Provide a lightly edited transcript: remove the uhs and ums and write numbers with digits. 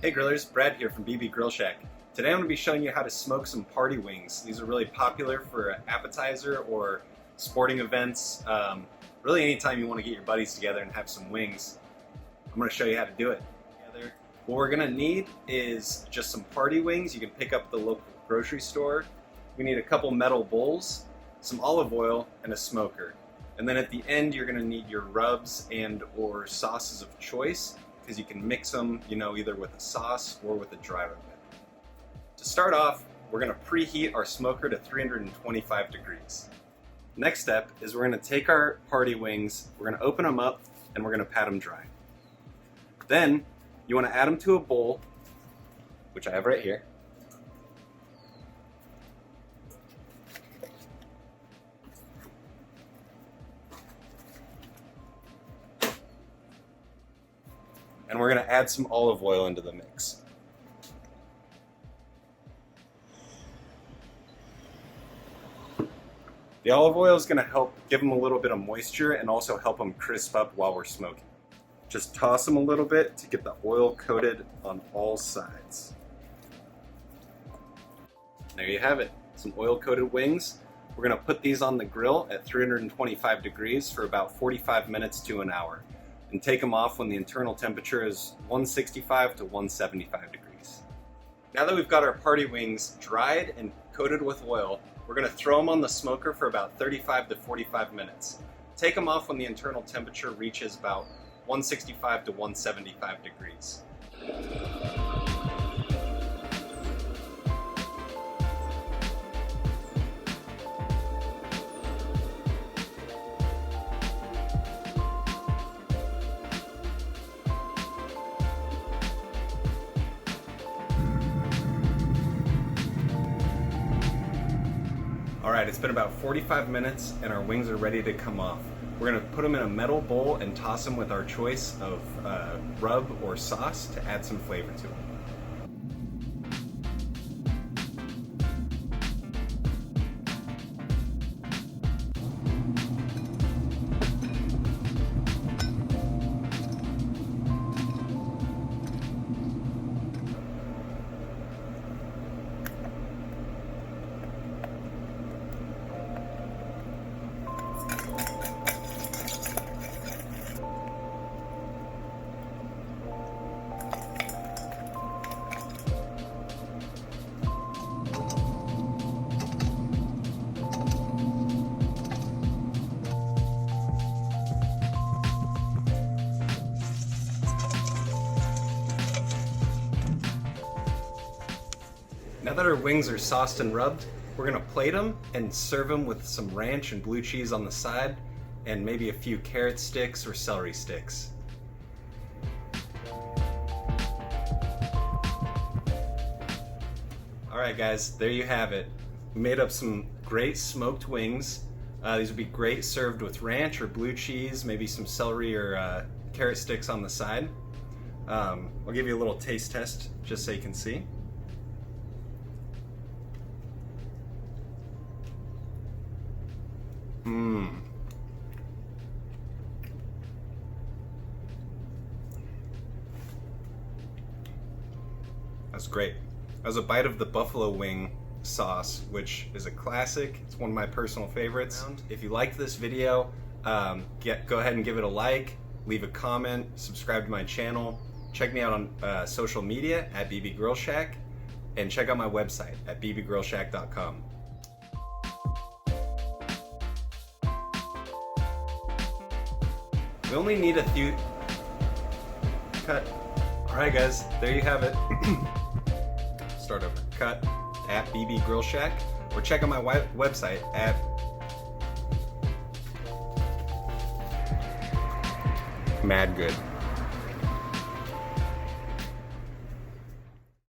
Hey grillers, Brad here from BB Grill Shack. Today I'm going to be showing you how to smoke some party wings. These are really popular for an appetizer or sporting events. Really anytime you want to get your buddies together and have some wings. I'm going to show you how to do it. What we're going to need is just some party wings you can pick up at the local grocery store. We need a couple metal bowls, some olive oil, and a smoker. And then at the end you're going to need your rubs and or sauces of choice, because you can mix them, either with a sauce or with a dry rub. To start off, we're going to preheat our smoker to 325 degrees. Next step is we're going to take our party wings, we're going to open them up, and we're going to pat them dry. Then you want to add them to a bowl, which I have right here. And we're going to add some olive oil into the mix. The olive oil is going to help give them a little bit of moisture and also help them crisp up while we're smoking. Just toss them a little bit to get the oil coated on all sides. There you have it, some oil coated wings. We're going to put these on the grill at 325 degrees for about 45 minutes to an hour. And take them off when the internal temperature is 165 to 175 degrees. Now that we've got our party wings dried and coated with oil, we're going to throw them on the smoker for about 35 to 45 minutes. Take them off when the internal temperature reaches about 165 to 175 degrees. Alright, it's been about 45 minutes and our wings are ready to come off. We're going to put them in a metal bowl and toss them with our choice of rub or sauce to add some flavor to them. Now that our wings are sauced and rubbed, we're going to plate them and serve them with some ranch and blue cheese on the side and maybe a few carrot sticks or celery sticks. Alright guys, there you have it. We made up some great smoked wings. These would be great served with ranch or blue cheese, maybe some celery or carrot sticks on the side. I'll give you a little taste test just so you can see. That's great. That was a bite of the buffalo wing sauce, which is a classic. It's one of my personal favorites. If you liked this video, go ahead and give it a like, leave a comment, subscribe to my channel, check me out on social media at BB Grill Shack, and check out my website at bbgrillshack.com. We only need a few... Cut. Alright guys, there you have it. Start over. Cut at BB Grill Shack, or check out my website at Mad Good.